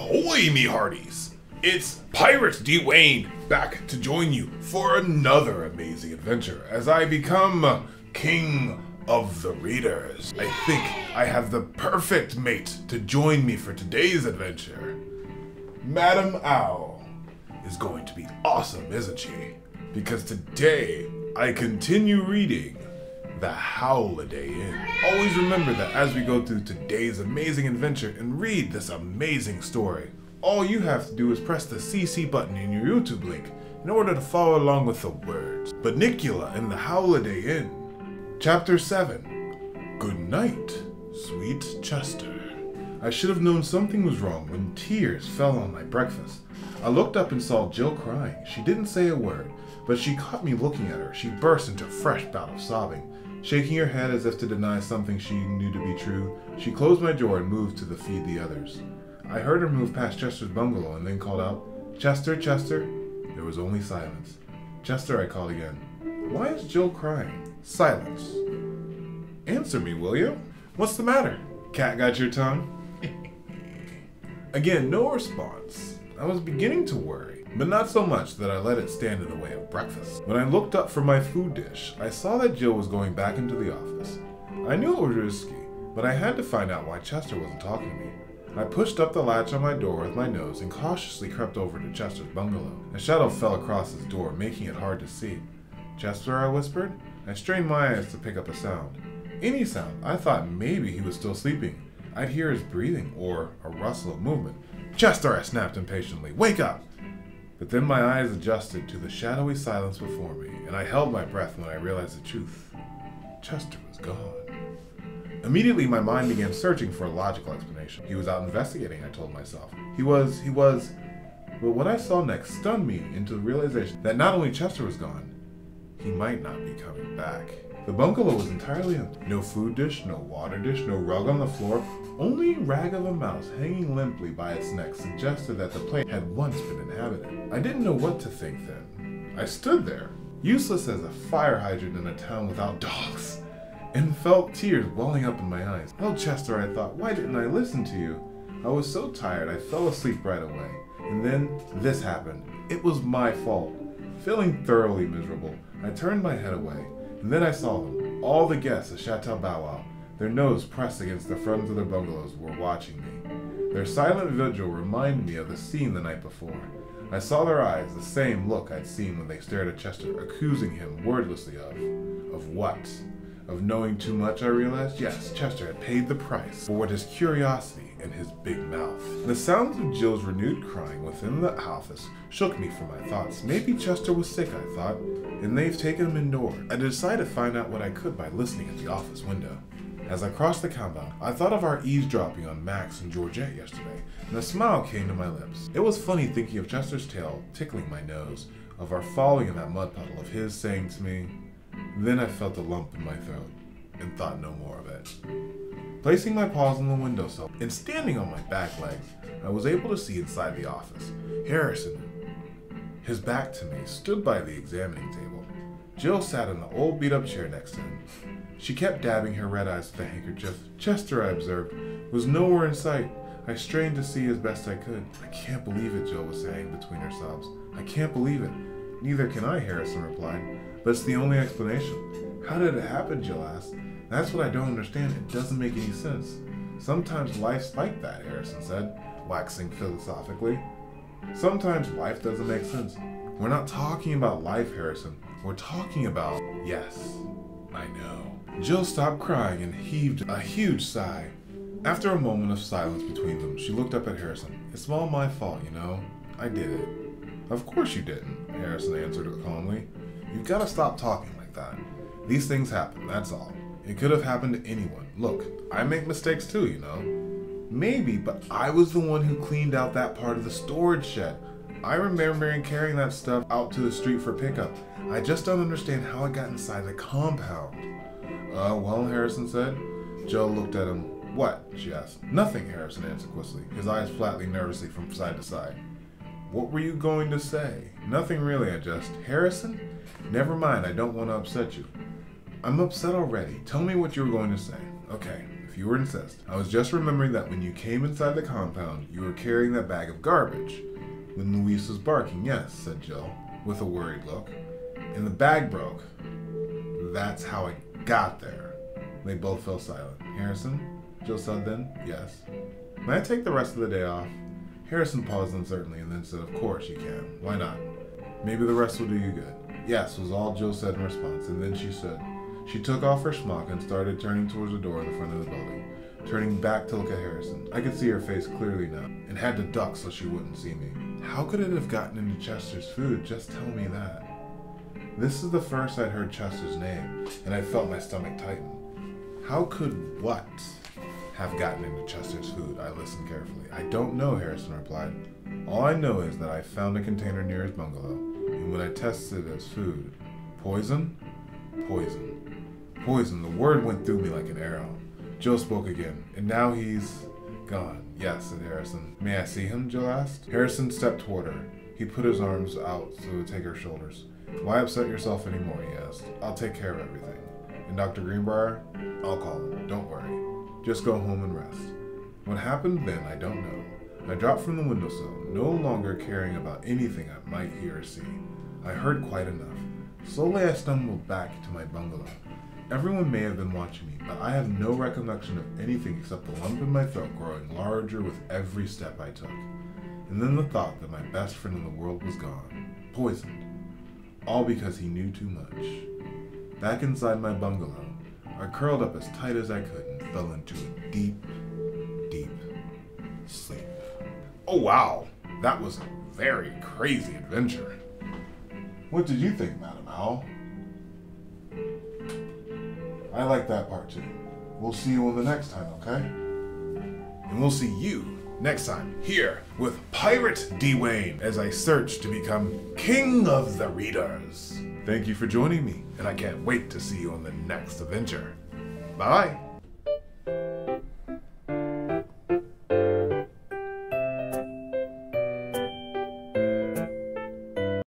Ahoy, me hearties! It's Pirate Dwayne back to join you for another amazing adventure as I become King of the Readers. I think I have the perfect mate to join me for today's adventure. Madam Owl is going to be awesome, isn't she? Because today I continue reading the Howliday Inn. Always remember that as we go through today's amazing adventure and read this amazing story, all you have to do is press the CC button in your YouTube link in order to follow along with the words. Bunnicula in the Howliday Inn. Chapter 7. Goodnight, Sweet Chester. I should have known something was wrong when tears fell on my breakfast. I looked up and saw Jill crying. She didn't say a word, but she caught me looking at her. She burst into a fresh bout of sobbing. Shaking her head as if to deny something she knew to be true, she closed my door and moved to feed the others. I heard her move past Chester's bungalow and then called out, "Chester, Chester." There was only silence. "Chester," I called again. "Why is Jill crying?" Silence. "Answer me, will you? What's the matter? Cat got your tongue?" Again, no response. I was beginning to worry, but not so much that I let it stand in the way of breakfast. When I looked up from my food dish, I saw that Jill was going back into the office. I knew it was risky, but I had to find out why Chester wasn't talking to me. I pushed up the latch on my door with my nose and cautiously crept over to Chester's bungalow. A shadow fell across his door, making it hard to see. "Chester," I whispered. I strained my eyes to pick up a sound. Any sound. I thought maybe he was still sleeping. I'd hear his breathing or a rustle of movement. "Chester," I snapped impatiently. "Wake up!" But then my eyes adjusted to the shadowy silence before me, and I held my breath when I realized the truth. Chester was gone. Immediately, my mind began searching for a logical explanation. He was out investigating, I told myself. He was... But what I saw next stunned me into the realization that not only Chester was gone, he might not be coming back. The bungalow was entirely empty. No food dish, no water dish, no rug on the floor. Only a rag of a mouse hanging limply by its neck suggested that the place had once been inhabited. I didn't know what to think then. I stood there, useless as a fire hydrant in a town without dogs, and felt tears welling up in my eyes. "Oh, Chester," I thought, "why didn't I listen to you?" I was so tired I fell asleep right away. And then this happened. It was my fault. Feeling thoroughly miserable, I turned my head away, and then I saw them. All the guests at Chateau Bow Wow, their nose pressed against the fronts of their bungalows, were watching me. Their silent vigil reminded me of the scene the night before. I saw their eyes, the same look I'd seen when they stared at Chester, accusing him wordlessly of what? Of knowing too much, I realized. Yes, Chester had paid the price for what his curiosity and his big mouth. The sounds of Jill's renewed crying within the office shook me from my thoughts. Maybe Chester was sick, I thought, and they've taken him indoors. I decided to find out what I could by listening at the office window. As I crossed the compound, I thought of our eavesdropping on Max and Georgette yesterday, and a smile came to my lips. It was funny thinking of Chester's tail tickling my nose, of our falling in that mud puddle, of his saying to me. Then I felt a lump in my throat and thought no more of it. Placing my paws on the windowsill and standing on my back legs, I was able to see inside the office. Harrison, his back to me, stood by the examining table. Jill sat in the old beat-up chair next to him. She kept dabbing her red eyes with a handkerchief. Chester, I observed, was nowhere in sight. I strained to see as best I could. "I can't believe it," Jill was saying between her sobs. "I can't believe it." "Neither can I," Harrison replied. "But it's the only explanation." "How did it happen?" Jill asked. "That's what I don't understand. It doesn't make any sense." "Sometimes life's like that," Harrison said, waxing philosophically. "Sometimes life doesn't make sense." "We're not talking about life, Harrison. We're talking about..." "Yes, I know." Jill stopped crying and heaved a huge sigh. After a moment of silence between them, she looked up at Harrison. "It's all my fault, you know. I did it." "Of course you didn't," Harrison answered her calmly. "You've got to stop talking like that. These things happen, that's all. It could have happened to anyone. Look, I make mistakes too, you know." "Maybe, but I was the one who cleaned out that part of the storage shed. I remember carrying that stuff out to the street for pickup. I just don't understand how it got inside the compound." Well," Harrison said. Jill looked at him. "What?" she asked. "Nothing," Harrison answered quickly, his eyes flattening nervously from side to side. "What were you going to say?" "Nothing really, I just..." "Harrison? Never mind, I don't want to upset you." "I'm upset already. Tell me what you were going to say." "Okay, if you insist. I was just remembering that when you came inside the compound, you were carrying that bag of garbage. When Luis was barking, yes, said Jill, with a worried look. And the bag broke. That's how I got there. They both fell silent. Harrison? Jill said then. Yes. May I take the rest of the day off? Harrison paused uncertainly and then said, of course you can. Why not? Maybe the rest will do you good. Yes, was all Jill said in response, and then she said, she took off her smock and started turning towards the door in the front of the building, turning back to look at Harrison. I could see her face clearly now, and had to duck so she wouldn't see me. How could it have gotten into Chester's food? Just tell me that. This is the first I'd heard Chester's name, and I felt my stomach tighten. How could what have gotten into Chester's food? I listened carefully. I don't know, Harrison replied. All I know is that I found a container near his bungalow, and when I tested it as food, poison? Poison. Poison. The word went through me like an arrow. Jill spoke again, and now he's gone. Yes, said Harrison. May I see him? Jill asked. Harrison stepped toward her. He put his arms out so to take her shoulders. Why upset yourself anymore? He asked. I'll take care of everything. And Dr. Greenbrier? I'll call him. Don't worry. Just go home and rest. What happened then, I don't know. I dropped from the windowsill, no longer caring about anything I might hear or see. I heard quite enough. Slowly I stumbled back to my bungalow. Everyone may have been watching me, but I have no recollection of anything except the lump in my throat growing larger with every step I took. And then the thought that my best friend in the world was gone, poisoned, all because he knew too much. Back inside my bungalow, I curled up as tight as I could and fell into a deep, deep sleep. Oh wow, that was a very crazy adventure. What did you think, Madam Owl? I like that part too. We'll see you on the next time, okay? And we'll see you next time here with Pirate Dwayne as I search to become King of the Readers. Thank you for joining me, and I can't wait to see you on the next adventure. Bye.